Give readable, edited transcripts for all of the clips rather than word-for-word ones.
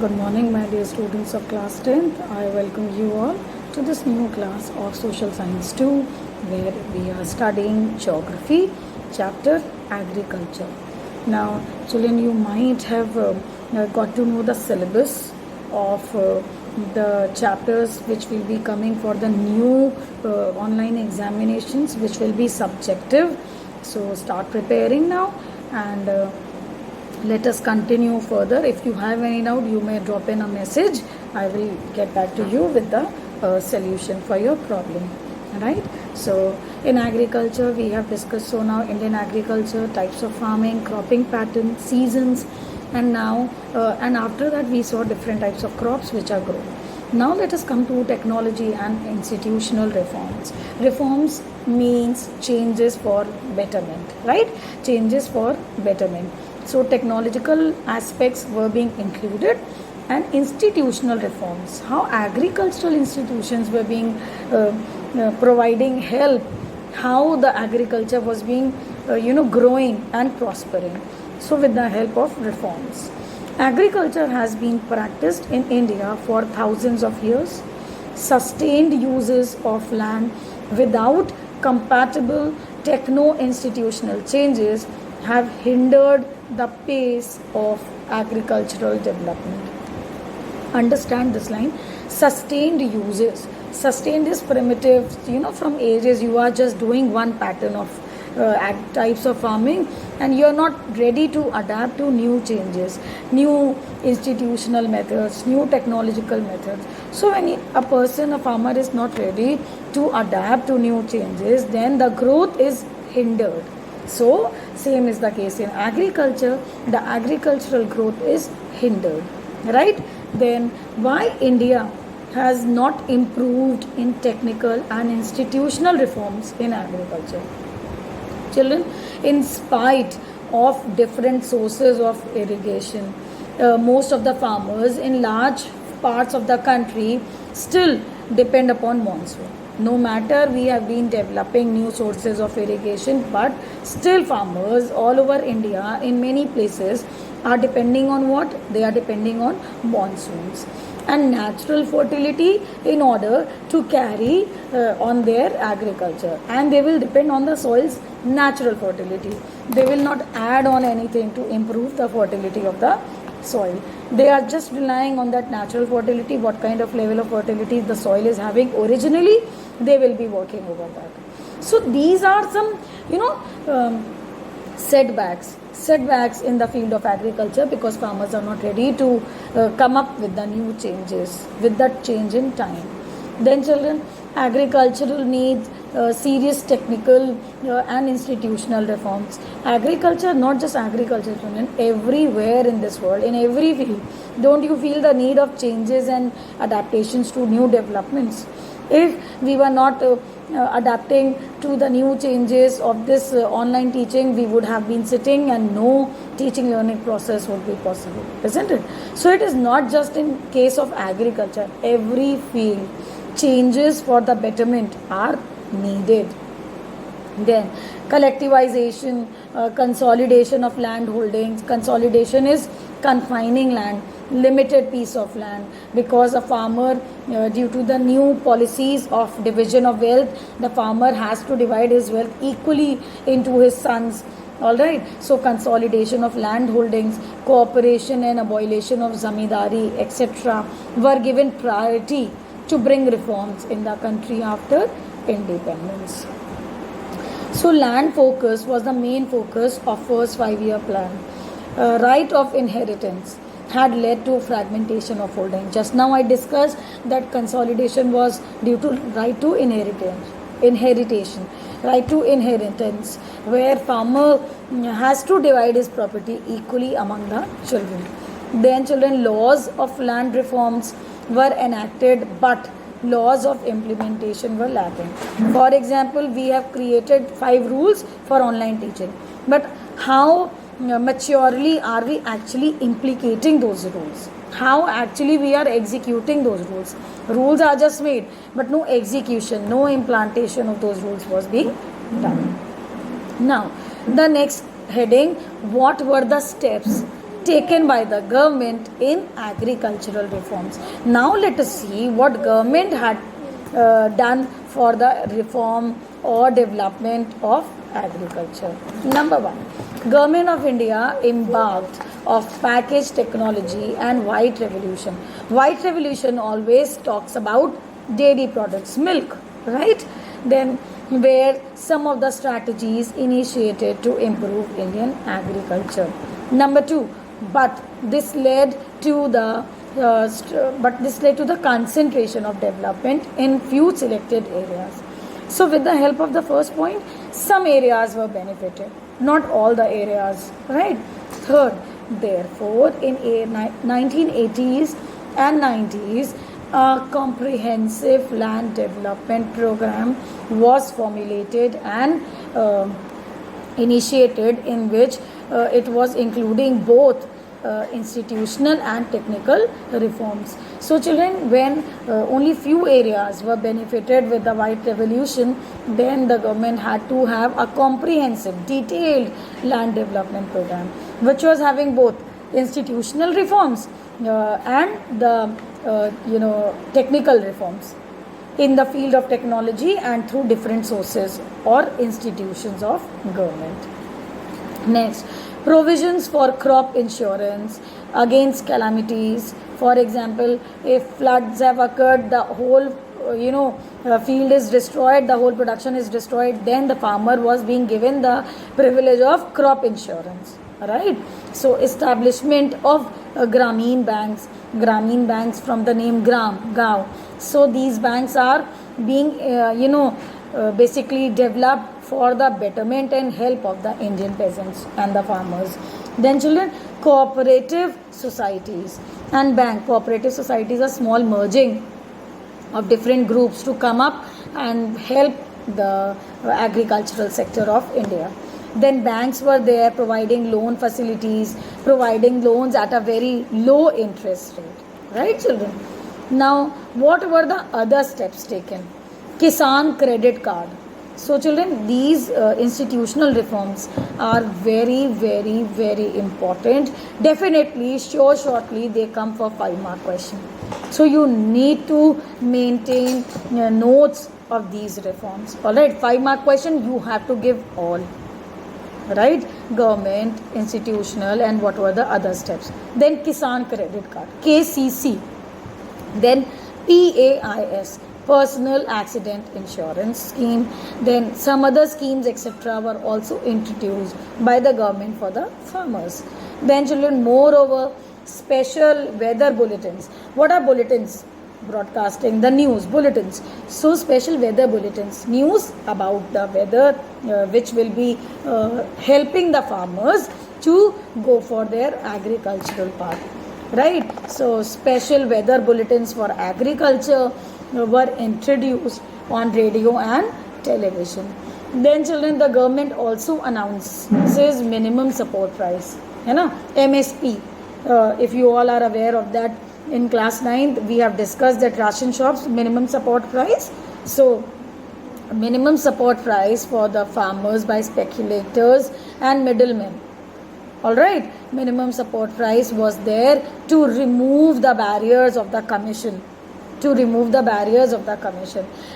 Good morning, my dear students of class 10th. I welcome you all to this new class of Social Science 2, where we are studying Geography, chapter Agriculture. Now, children, you might have got to know the syllabus of the chapters which will be coming for the new online examinations, which will be subjective. So, start preparing now and let us continue further. If you have any doubt, you may drop in a message. I will get back to you with the solution for your problem. Right? So in agriculture we have discussed so now Indian agriculture, types of farming, cropping pattern, seasons, and now and after that we saw different types of crops which are grown. Now let us come to technology and institutional reforms. Reforms means changes for betterment, right? Changes for betterment. So technological aspects were being included and institutional reforms. How agricultural institutions were being providing help, how the agriculture was being growing and prospering. So with the help of reforms. Agriculture has been practiced in India for thousands of years. Sustained uses of land without compatible techno-institutional changes have hindered the pace of agricultural development. Understand this line. Sustained uses. Sustained is primitive, from ages you are just doing one pattern of types of farming and you are not ready to adapt to new changes, new institutional methods, new technological methods. So when a farmer is not ready to adapt to new changes, then the growth is hindered. So same is the case in agriculture. The agricultural growth is hindered, right? Then why India has not improved in technical and institutional reforms in agriculture? Children, in spite of different sources of irrigation, most of the farmers in large parts of the country still depend upon monsoon. No matter we have been developing new sources of irrigation, but still farmers all over India in many places are depending on what? They are depending on monsoons and natural fertility in order to carry on their agriculture, and they will depend on the soil's natural fertility. They will not add on anything to improve the fertility of the soil. They are just relying on that natural fertility, what kind of level of fertility the soil is having originally, they will be working over that. So these are some setbacks in the field of agriculture because farmers are not ready to come up with the new changes, with that change in time. Then children, agricultural needs serious technical and institutional reforms. Agriculture, not just agriculture, children, everywhere in this world, in every field, don't you feel the need of changes and adaptations to new developments? If we were not adapting to the new changes of this online teaching, we would have been sitting and no teaching learning process would be possible, isn't it? So it is not just in case of agriculture, every field changes for the betterment are needed. Then collectivization, consolidation of land holdings. Consolidation is confining land, limited piece of land, because a farmer due to the new policies of division of wealth, the farmer has to divide his wealth equally into his sons. Alright, so consolidation of land holdings, cooperation and abolition of zamindari, etc. were given priority to bring reforms in the country after independence. So land focus was the main focus of first 5-year plan. Right of inheritance had led to fragmentation of holding. Just now I discussed that consolidation was due to right to inheritance, where farmer has to divide his property equally among the children. Then children, laws of land reforms were enacted, but laws of implementation were lacking. For example, we have created 5 rules for online teaching, but how maturely are we actually implicating those rules? How actually we are executing those rules? Rules are just made, but no execution, no implantation of those rules was being done. Now, the next heading, what were the steps taken by the government in agricultural reforms. Now let us see what government had done for the reform or development of agriculture. Number one, Government of India embarked of packaged technology and white revolution. White revolution always talks about dairy products, milk, right? Then where some of the strategies initiated to improve Indian agriculture. Number two, but this led to the concentration of development in few selected areas. So, with the help of the first point, some areas were benefited, not all the areas, right? Third, therefore, in 1980s and 90s, a comprehensive land development program was formulated and initiated, in which it was including both institutional and technical reforms. So children, when only few areas were benefited with the white revolution, then the government had to have a comprehensive, detailed land development program, which was having both institutional reforms and the technical reforms in the field of technology and through different sources or institutions of government. Next, provisions for crop insurance against calamities. For example, if floods have occurred, the whole field is destroyed, the whole production is destroyed, then the farmer was being given the privilege of crop insurance, right? So establishment of Grameen banks from the name Gaon. So these banks are being basically developed for the betterment and help of the Indian peasants and the farmers. Then children, cooperative societies and bank. Cooperative societies are small merging of different groups to come up and help the agricultural sector of India. Then banks were there providing loan facilities, providing loans at a very low interest rate. Right, children? Now, what were the other steps taken? Kisan credit card. So children, these institutional reforms are very, very, very important. Definitely, shortly they come for 5-mark question. So you need to maintain notes of these reforms. Alright, 5-mark question you have to give all. Right, government, institutional, and what were the other steps. Then Kisan credit card, KCC. Then PAIS, personal accident insurance scheme. Then some other schemes etc. were also introduced by the government for the farmers. Then children, moreover, special weather bulletins. What are bulletins? Broadcasting the news, bulletins. So special weather bulletins, news about the weather which will be helping the farmers to go for their agricultural path. Right, so special weather bulletins for agriculture were introduced on radio and television. Then children, the government also announces minimum support price, MSP. If you all are aware of that, in class 9th we have discussed that ration shops minimum support price. So minimum support price for the farmers by speculators and middlemen. Alright, minimum support price was there to remove the barriers of the commission.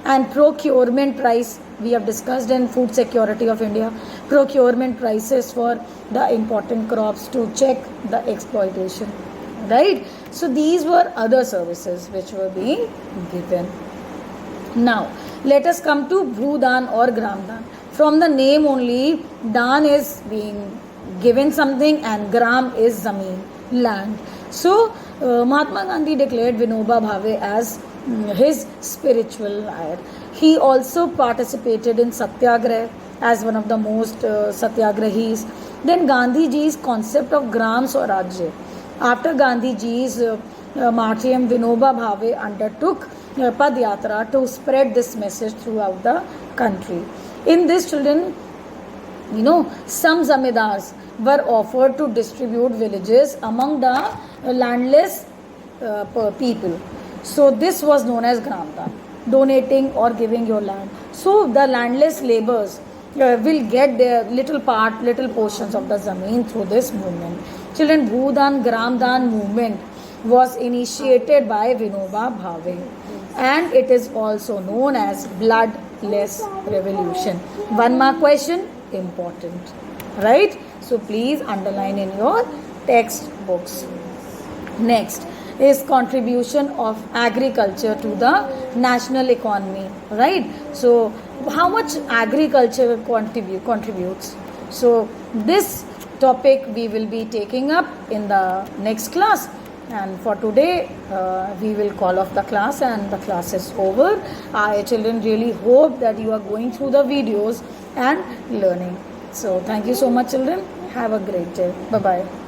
And procurement price, we have discussed in Food Security of India, procurement prices for the important crops to check the exploitation. Right, so these were other services which were being given. Now let us come to Bhudan or Gramdan. From the name only, Dan is being given something and Gram is Zameen, land. So Mahatma Gandhi declared Vinoba Bhave as his spiritual liar. He also participated in Satyagrah as one of the most Satyagrahis. Then Gandhiji's concept of Gram Swarajya. After Gandhiji's martyrdom, Vinoba Bhave undertook Padyatra to spread this message throughout the country. In this, children, some zamindars were offered to distribute villages among the landless people. So this was known as Gramdan, donating or giving your land. So the landless laborers will get their little portions of the zameen through this movement. Children, Bhudan Gramdan movement was initiated by Vinoba Bhave, and it is also known as bloodless revolution. One more question, important, right? So please underline in your textbooks. Next is contribution of agriculture to the national economy, right? So how much agriculture contributes? So this topic we will be taking up in the next class, and for today we will call off the class, and the class is over. I children really hope that you are going through the videos and learning. So thank you so much children. Have a great day. Bye bye.